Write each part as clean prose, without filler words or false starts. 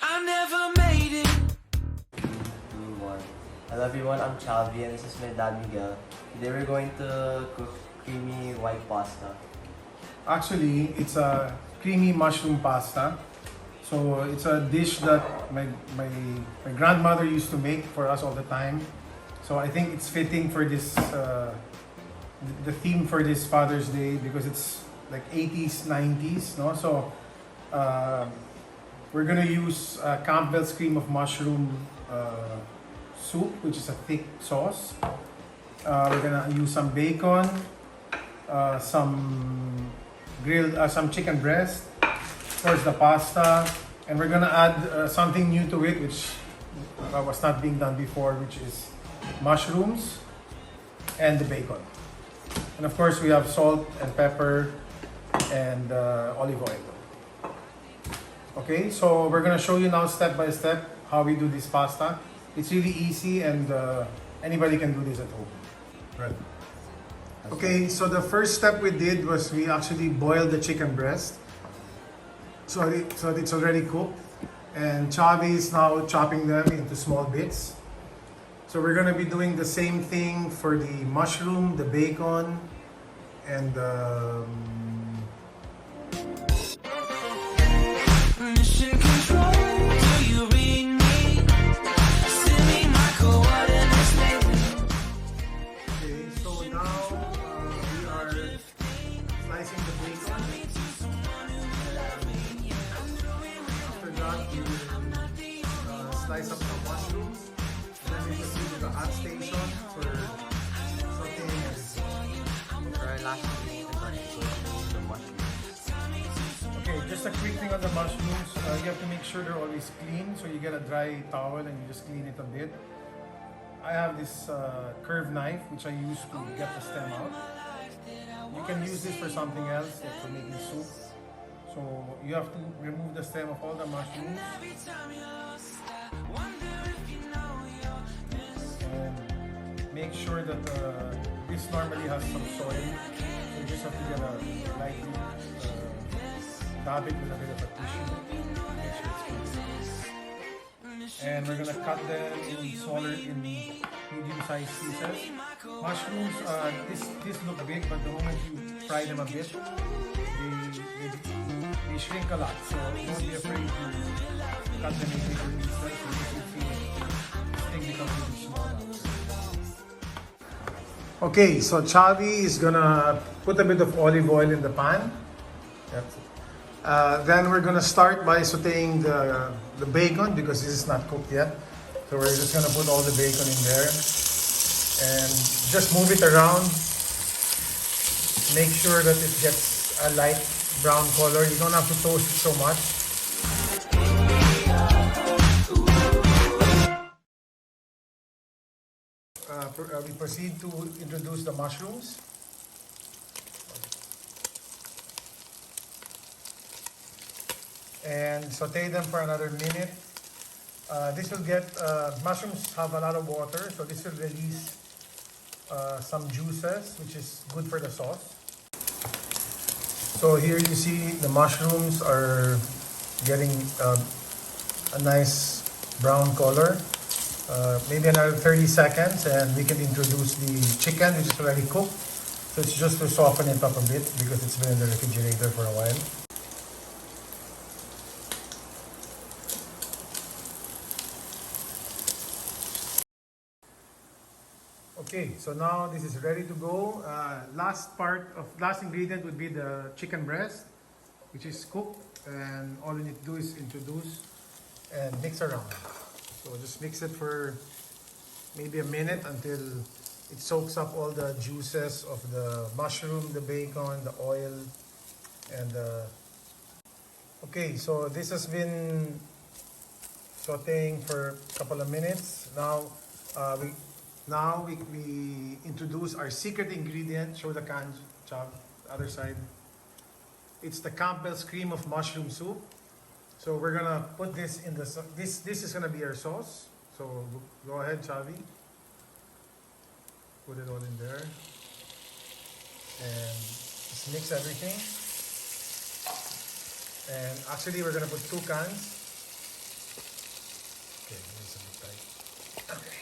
I never made it. Everyone. Hello everyone, I'm Chalvi and this is my dad Miguel. Today we're going to cook creamy white pasta. Actually, it's a creamy mushroom pasta. So it's a dish that my grandmother used to make for us all the time. So I think it's fitting for this the theme for this Father's Day because it's like 80s, 90s, no? So uh, we're gonna use Campbell's cream of mushroom soup, which is a thick sauce. We're gonna use some bacon, some chicken breast, of course the pasta, and we're gonna add something new to it, which was not being done before, which is mushrooms and the bacon. And of course we have salt and pepper and olive oil. Okay, so we're gonna show you now step by step how we do this pasta. It's really easy and anybody can do this at home. Right. Okay, so the first step we did was we actually boiled the chicken breast. So it's already cooked. And Chavi is now chopping them into small bits. So we're gonna be doing the same thing for the mushroom, the bacon, and Mission control. Do you read me? Send me my coordinates lately. okay, so now we are slicing the bacon. After that, we will slice up the mushrooms. And then we proceed to the hot station for sauteing everything. For our last ingredient, we're going to cook the mushrooms. Okay, just a quick thing on the mushrooms. You have to make sure they're always clean. So you get a dry towel and you just clean it a bit. I have this curved knife which I use to get the stem out. You can use this for something else, like for making soup. So you have to remove the stem of all the mushrooms. And make sure that this normally has some soil. So you just have to get a lightly dab it with a bit of a tissue. Make sure it's clean. And we're gonna cut them in smaller, in medium-sized pieces. Mushrooms, this look big, but the moment you fry them a bit, they shrink a lot. So don't be afraid to cut them in bigger pieces. So you can see this thing becomes really small after. Okay, so Chavi is gonna put a bit of olive oil in the pan. Then we're gonna start by sauteing the bacon because this is not cooked yet. So we're just gonna put all the bacon in there and just move it around. Make sure that it gets a light brown color. You don't have to toast it so much. We proceed to introduce the mushrooms. And saute them for another minute. This will get, mushrooms have a lot of water, so this will release some juices, which is good for the sauce. So here you see the mushrooms are getting a nice brown color. Maybe another 30 seconds and we can introduce the chicken, which is already cooked. So it's just to soften it up a bit because it's been in the refrigerator for a while. Okay, so now this is ready to go. Last ingredient would be the chicken breast, which is cooked, and all you need to do is introduce and mix around. So just mix it for maybe a minute until it soaks up all the juices of the mushroom, the bacon, the oil, and okay, so this has been sauteing for a couple of minutes. Now we introduce our secret ingredient. Show the can, Chab, other side. It's the Campbell's cream of mushroom soup. So we're gonna put this in the this is gonna be our sauce. So go ahead, Chavi. Put it all in there, and just mix everything. And actually, we're gonna put 2 cans. Okay, this is a bit tight. Okay.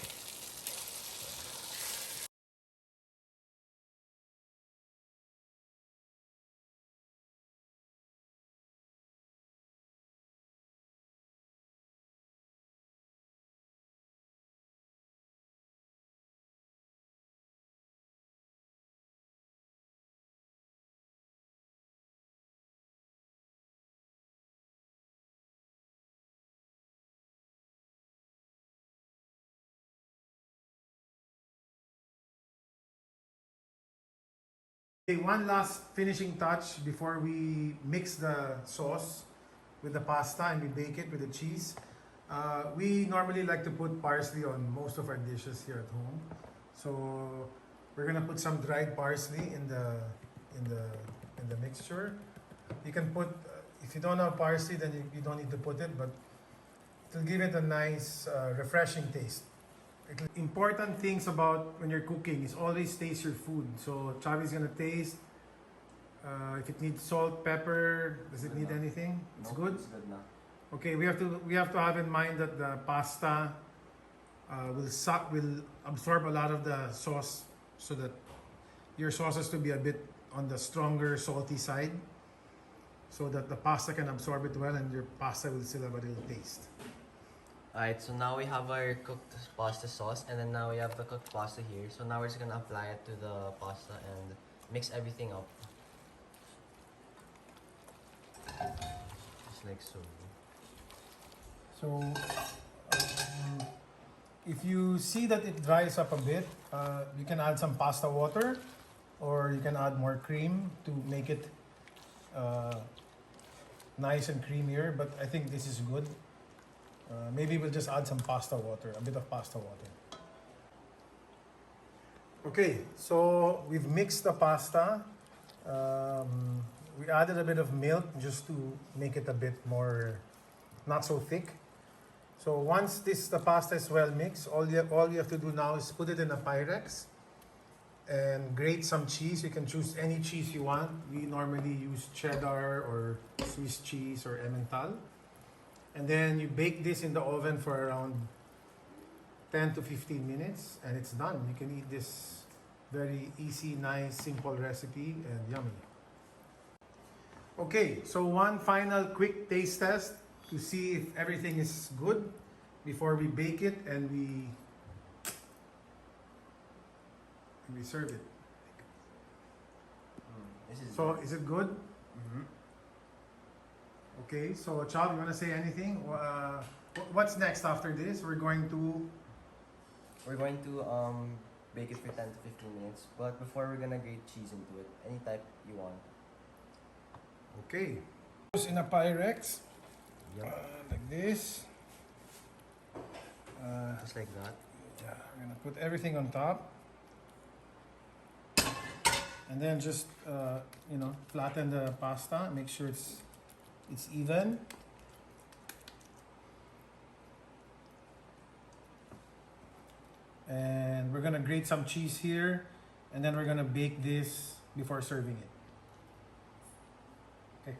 Okay, one last finishing touch before we mix the sauce with the pasta and we bake it with the cheese. We normally like to put parsley on most of our dishes here at home. So we're gonna put some dried parsley in the mixture. You can put if you don't have parsley, then you don't need to put it, but it'll give it a nice, refreshing taste. Important things about when you're cooking is always taste your food. So Chavi's gonna taste if it needs salt, pepper. Does it Good need now. anything? It's No, good. It's good now. Okay, we have to have in mind that the pasta will absorb a lot of the sauce, so that your sauce has to be a bit on the stronger salty side, so that the pasta can absorb it well and your pasta will still have a little taste. Alright, so now we have our cooked pasta sauce, and then now we have the cooked pasta here. So now we're just gonna apply it to the pasta and mix everything up. Just like so. So, if you see that it dries up a bit, you can add some pasta water, or you can add more cream to make it nice and creamier. But I think this is good. Maybe we'll just add some pasta water, a bit of pasta water. Okay, so we've mixed the pasta. We added a bit of milk just to make it a bit more, not so thick. So once the pasta is well mixed, all you have to do now is put it in a Pyrex and grate some cheese. You can choose any cheese you want. We normally use cheddar or Swiss cheese or Emmental. And then you bake this in the oven for around 10 to 15 minutes and it's done. You can eat this very easy, nice, simple recipe and yummy. Okay, so one final quick taste test to see if everything is good before we bake it and we serve it. This is So is it good? Mhm. Okay, so Chav, you want to say anything? What's next after this? We're going to bake it for 10 to 15 minutes. But before, we're gonna grate cheese into it. Any type you want. okay. In a Pyrex, Yep. like this. Just like that. Yeah, we're gonna put everything on top, and then just flatten the pasta. Make sure it's even. And we're gonna grate some cheese here, and then we're gonna bake this before serving it. Okay.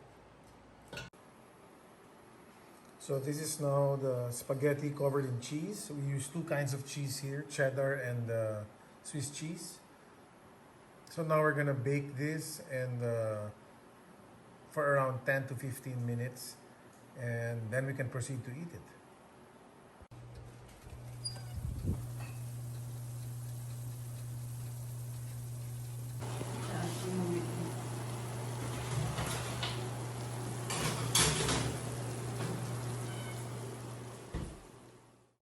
So this is now the spaghetti covered in cheese. We use two kinds of cheese here, cheddar and Swiss cheese. So now we're gonna bake this and for around 10 to 15 minutes, and then we can proceed to eat it.